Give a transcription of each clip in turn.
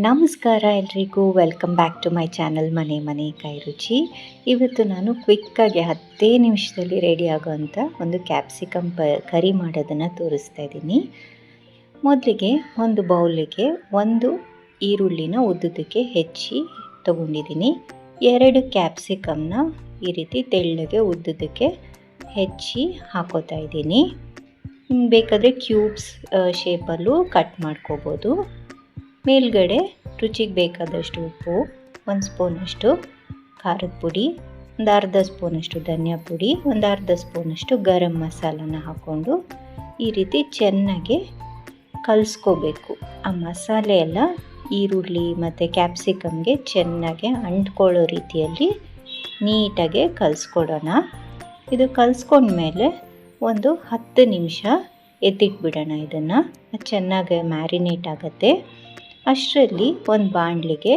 ನಮಸ್ಕಾರ ಎಲ್ರಿಗೂ, welcome back to my channel ಮನೆ ಕೈ ರುಚಿ. ಇವತ್ತು ನಾನು ಕ್ವಿಕ್ಕಾಗಿ 10 ನಿಮಿಷದಲ್ಲಿ ರೆಡಿ ಆಗೋವಂಥ ಒಂದು ಕ್ಯಾಪ್ಸಿಕಮ್ ಕರಿ ಮಾಡೋದನ್ನು ತೋರಿಸ್ತಾ ಇದ್ದೀನಿ. ಮೊದಲಿಗೆ ಒಂದು ಬೌಲಿಗೆ ಒಂದು ಈರುಳ್ಳಿನ ಉದ್ದುದಕ್ಕೆ ಹೆಚ್ಚಿ ತೊಗೊಂಡಿದ್ದೀನಿ. 2 ಕ್ಯಾಪ್ಸಿಕಮ್ನ ಈ ರೀತಿ ತೆಳ್ಳಗೆ ಉದ್ದುದಕ್ಕೆ ಹೆಚ್ಚಿ ಹಾಕೋತಾ ಇದ್ದೀನಿ. ಬೇಕಾದರೆ ಕ್ಯೂಬ್ಸ್ ಶೇಪಲ್ಲೂ ಕಟ್ ಮಾಡ್ಕೋಬೋದು. ಮೇಲ್ಗಡೆ ರುಚಿಗೆ ಬೇಕಾದಷ್ಟು ಉಪ್ಪು, 1 ಸ್ಪೂನಷ್ಟು ಖಾರದ ಪುಡಿ, ಒಂದು ಅರ್ಧ ಸ್ಪೂನಷ್ಟು ಧನಿಯಾ ಪುಡಿ, ಒಂದು ಅರ್ಧ ಸ್ಪೂನಷ್ಟು ಗರಂ ಮಸಾಲನ ಹಾಕ್ಕೊಂಡು ಈ ರೀತಿ ಚೆನ್ನಾಗಿ ಕಲಿಸ್ಕೋಬೇಕು. ಆ ಮಸಾಲೆ ಎಲ್ಲ ಈರುಳ್ಳಿ ಮತ್ತು ಕ್ಯಾಪ್ಸಿಕಮ್ಗೆ ಚೆನ್ನಾಗಿ ಅಂಟ್ಕೊಳ್ಳೋ ರೀತಿಯಲ್ಲಿ ನೀಟಾಗಿ ಕಲಿಸ್ಕೊಡೋಣ. ಇದು ಕಲಿಸ್ಕೊಂಡ್ಮೇಲೆ ಒಂದು 10 ನಿಮಿಷ ಎತ್ತಿಟ್ಬಿಡೋಣ. ಇದನ್ನು ಚೆನ್ನಾಗಿ ಮ್ಯಾರಿನೇಟ್ ಆಗುತ್ತೆ. ಅಷ್ಟರಲ್ಲಿ ಒಂದು ಬಾಣಲಿಗೆ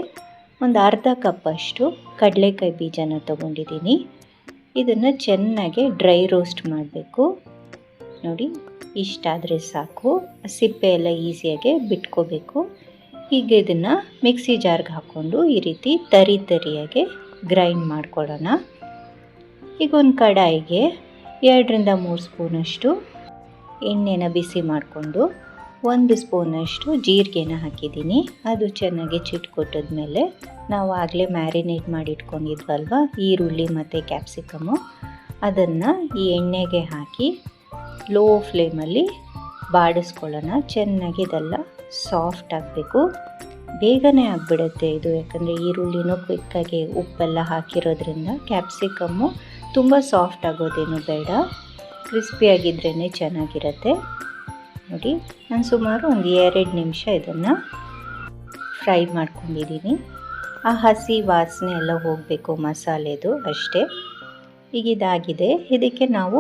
ಒಂದು ಅರ್ಧ ಕಪ್ಪಷ್ಟು ಕಡಲೆಕಾಯಿ ಬೀಜನ ತೊಗೊಂಡಿದ್ದೀನಿ. ಇದನ್ನು ಚೆನ್ನಾಗಿ ಡ್ರೈ ರೋಸ್ಟ್ ಮಾಡಬೇಕು. ನೋಡಿ, ಇಷ್ಟಾದರೆ ಸಾಕು. ಸಿಪ್ಪೆ ಎಲ್ಲ ಈಸಿಯಾಗಿ ಬಿಟ್ಕೋಬೇಕು. ಹೀಗೆ ಇದನ್ನು ಮಿಕ್ಸಿ ಜಾರ್ಗೆ ಹಾಕ್ಕೊಂಡು ಈ ರೀತಿ ತರಿಯಾಗಿ ಗ್ರೈಂಡ್ ಮಾಡ್ಕೊಳ್ಳೋಣ. ಈಗ ಒಂದು ಕಡಾಯಿಗೆ 2ರಿಂದ 3 ಸ್ಪೂನಷ್ಟು ಎಣ್ಣೆನ ಬಿಸಿ ಮಾಡಿಕೊಂಡು 1 ಸ್ಪೂನಷ್ಟು ಜೀರಿಗೆನ ಹಾಕಿದ್ದೀನಿ. ಅದು ಚೆನ್ನಾಗಿ ಚಿಟ್ಕೊಟ್ಟಿದ್ಮೇಲೆ ನಾವು ಆಗಲೇ ಮ್ಯಾರಿನೇಟ್ ಮಾಡಿ ಇಟ್ಕೊಂಡಿದ್ವಲ್ವ ಈರುಳ್ಳಿ ಮತ್ತು ಕ್ಯಾಪ್ಸಿಕಮು, ಅದನ್ನು ಈ ಎಣ್ಣೆಗೆ ಹಾಕಿ ಲೋ ಫ್ಲೇಮಲ್ಲಿ ಬಾಡಿಸ್ಕೊಳ್ಳೋಣ. ಚೆನ್ನಾಗಿ ಇದೆಲ್ಲ ಸಾಫ್ಟ್ ಆಗಬೇಕು. ಬೇಗನೆ ಆಗಿಬಿಡುತ್ತೆ ಇದು, ಯಾಕಂದರೆ ಈರುಳ್ಳಿನೂ ಕ್ವಿಕ್ಕಾಗಿ ಉಪ್ಪೆಲ್ಲ ಹಾಕಿರೋದ್ರಿಂದ. ಕ್ಯಾಪ್ಸಿಕಮ್ಮು ತುಂಬ ಸಾಫ್ಟ್ ಆಗೋದೇನು ಬೇಡ, ಕ್ರಿಸ್ಪಿಯಾಗಿದ್ರೇ ಚೆನ್ನಾಗಿರುತ್ತೆ. ನೋಡಿ, ನಾನು ಸುಮಾರು ಒಂದು 2 ನಿಮಿಷ ಇದನ್ನು ಫ್ರೈ ಮಾಡ್ಕೊಂಡಿದ್ದೀನಿ. ಆ ಹಸಿ ವಾಸನೆ ಎಲ್ಲ ಹೋಗಬೇಕು ಮಸಾಲೆದು, ಅಷ್ಟೇ. ಈಗ ಇದಾಗಿದೆ. ಇದಕ್ಕೆ ನಾವು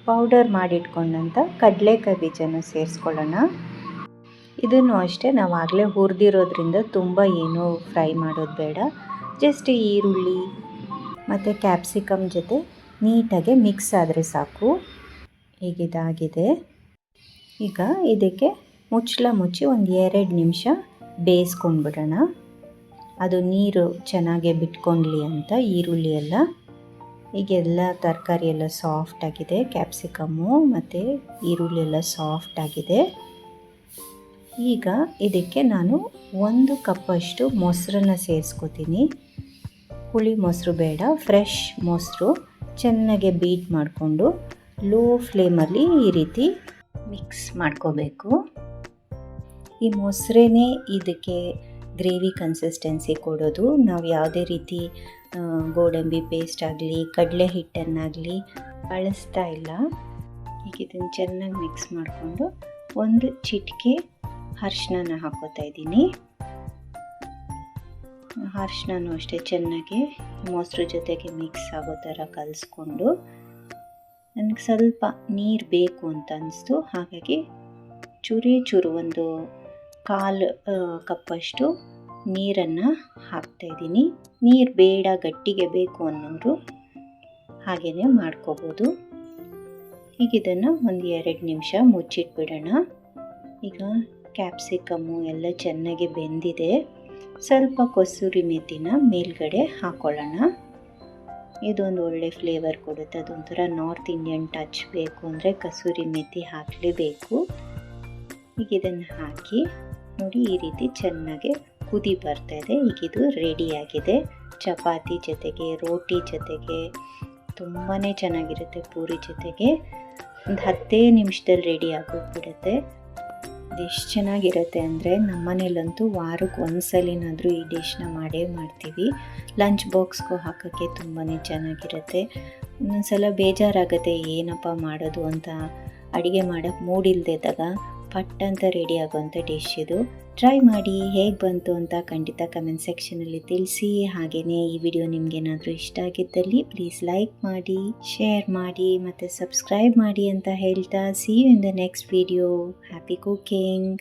ಪೌಡರ್ ಮಾಡಿಟ್ಕೊಂಡಂಥ ಕಡಲೆಕಾಯಿ ಬೀಜನ ಸೇರಿಸ್ಕೊಳ್ಳೋಣ. ಇದನ್ನು ಅಷ್ಟೇ, ನಾವು ಆಗಲೇ ಹುರಿದಿರೋದ್ರಿಂದ ತುಂಬ ಏನೂ ಫ್ರೈ ಮಾಡೋದು ಬೇಡ. ಜಸ್ಟ್ ಈರುಳ್ಳಿ ಮತ್ತು ಕ್ಯಾಪ್ಸಿಕಮ್ ಜೊತೆ ನೀಟಾಗಿ ಮಿಕ್ಸ್ ಆದರೆ ಸಾಕು. ಹೀಗಿದಾಗಿದೆ. ಈಗ ಇದಕ್ಕೆ ಮುಚ್ಚಳ ಮುಚ್ಚಿ ಒಂದು 2 ನಿಮಿಷ ಬೇಯಿಸ್ಕೊಂಡ್ಬಿಡೋಣ. ಅದು ನೀರು ಚೆನ್ನಾಗಿ ಬಿಟ್ಕೊಂಡ್ಲಿ ಅಂತ ಈರುಳ್ಳಿ ಎಲ್ಲ. ಈಗೆಲ್ಲ ತರಕಾರಿ ಎಲ್ಲ ಸಾಫ್ಟಾಗಿದೆ, ಕ್ಯಾಪ್ಸಿಕಮ್ಮು ಮತ್ತು ಈರುಳ್ಳಿ ಎಲ್ಲ ಸಾಫ್ಟಾಗಿದೆ. ಈಗ ಇದಕ್ಕೆ ನಾನು 1 ಕಪ್ಪಷ್ಟು ಮೊಸರನ್ನ ಸೇರಿಸ್ಕೋತೀನಿ. ಹುಳಿ ಮೊಸರು ಬೇಡ, ಫ್ರೆಶ್ ಮೊಸರು. ಚೆನ್ನಾಗಿ ಬೀಟ್ ಮಾಡಿಕೊಂಡು ಲೋ ಫ್ಲೇಮಲ್ಲಿ ಈ ರೀತಿ ಮಿಕ್ಸ್ ಮಾಡ್ಕೋಬೇಕು. ಈ ಮೊಸರೇ ಇದಕ್ಕೆ ಗ್ರೇವಿ ಕನ್ಸಿಸ್ಟೆನ್ಸಿ ಕೊಡೋದು. ನಾವು ಯಾವುದೇ ರೀತಿ ಗೋಡಂಬಿ ಪೇಸ್ಟ್ ಆಗಲಿ ಕಡಲೆ ಹಿಟ್ಟನ್ನಾಗಲಿ ಬಳಸ್ತಾ ಇಲ್ಲ. ಈಗ ಇದನ್ನು ಚೆನ್ನಾಗಿ ಮಿಕ್ಸ್ ಮಾಡಿಕೊಂಡು 1 ಚಿಟಿಕೆ ಅರಿಶಿನ ಹಾಕೋತಾ ಇದ್ದೀನಿ. ಅರಿಶಿನೂ ಅಷ್ಟೇ ಚೆನ್ನಾಗಿ ಮೊಸರು ಜೊತೆಗೆ ಮಿಕ್ಸ್ ಆಗೋ ಥರ ಕಲಿಸ್ಕೊಂಡು, ನನಗೆ ಸ್ವಲ್ಪ ನೀರು ಬೇಕು ಅಂತ ಅನಿಸ್ತು, ಹಾಗಾಗಿ ಚೂರು ಒಂದು 1/4 ಕಪ್ಪಷ್ಟು ನೀರನ್ನು ಹಾಕ್ತಾಯಿದ್ದೀನಿ. ನೀರು ಬೇಡ, ಗಟ್ಟಿಗೆ ಬೇಕು ಅನ್ನೋರು ಹಾಗೆಯೇ ಮಾಡ್ಕೋಬೋದು. ಈಗ ಇದನ್ನು ಒಂದು 2 ನಿಮಿಷ ಮುಚ್ಚಿಟ್ಬಿಡೋಣ. ಈಗ ಕ್ಯಾಪ್ಸಿಕಮ್ಮು ಎಲ್ಲ ಚೆನ್ನಾಗಿ ಬೆಂದಿದೆ. ಸ್ವಲ್ಪ ಕಸೂರಿ ಮೆಥಿನ ಮೇಲ್ಗಡೆ ಹಾಕ್ಕೊಳ್ಳೋಣ. ಇದೊಂದು ಒಳ್ಳೆ ಫ್ಲೇವರ್ ಕೊಡುತ್ತೆ. ಅದೊಂಥರ ನಾರ್ತ್ ಇಂಡಿಯನ್ ಟಚ್ ಬೇಕು ಅಂದರೆ ಕಸೂರಿ ಮೆಥಿ ಹಾಕಲೇಬೇಕು. ಈಗ ಇದನ್ನು ಹಾಕಿ ನೋಡಿ, ಈ ರೀತಿ ಚೆನ್ನಾಗಿ ಕುದಿ ಬರ್ತಾಯಿದೆ. ಈಗ ಇದು ರೆಡಿಯಾಗಿದೆ. ಚಪಾತಿ ಜೊತೆಗೆ, ರೋಟಿ ಜೊತೆಗೆ ತುಂಬಾ ಚೆನ್ನಾಗಿರುತ್ತೆ. ಪೂರಿ ಜೊತೆಗೆ ಒಂದು 10 ನಿಮಿಷದಲ್ಲಿ ರೆಡಿ ಆಗೋಗ್ಬಿಡುತ್ತೆ. ಎಷ್ಟು ಚೆನ್ನಾಗಿರುತ್ತೆ ಅಂದರೆ, ನಮ್ಮನೇಲಂತೂ ವಾರಕ್ಕೆ 1 ಸಲಿನಾದರೂ ಈ ಡಿಶ್ನ ಮಾಡೇ ಮಾಡ್ತೀವಿ. ಲಂಚ್ ಬಾಕ್ಸ್ಗೂ ಹಾಕೋಕ್ಕೆ ತುಂಬಾ ಚೆನ್ನಾಗಿರುತ್ತೆ. ಒಂದೊಂದು ಸಲ ಬೇಜಾರಾಗುತ್ತೆ ಏನಪ್ಪ ಮಾಡೋದು ಅಂತ, ಅಡುಗೆ ಮಾಡೋಕ್ಕೆ ಮೂಡಿಲ್ದಿದ್ದಾಗ ಪಟ್ ಅಂತ ರೆಡಿ ಆಗೋವಂಥ ಡಿಶ್ ಇದು. ಟ್ರೈ ಮಾಡಿ, ಹೇಗೆ ಬಂತು ಅಂತ ಖಂಡಿತ ಕಮೆಂಟ್ ಸೆಕ್ಷನಲ್ಲಿ ತಿಳಿಸಿ. ಹಾಗೆಯೇ ಈ ವಿಡಿಯೋ ನಿಮಗೇನಾದರೂ ಇಷ್ಟ ಆಗಿದ್ದಲ್ಲಿ ಪ್ಲೀಸ್ ಲೈಕ್ ಮಾಡಿ, ಶೇರ್ ಮಾಡಿ ಮತ್ತು ಸಬ್ಸ್ಕ್ರೈಬ್ ಮಾಡಿ ಅಂತ ಹೇಳ್ತಾ, see you in the next video. Happy cooking.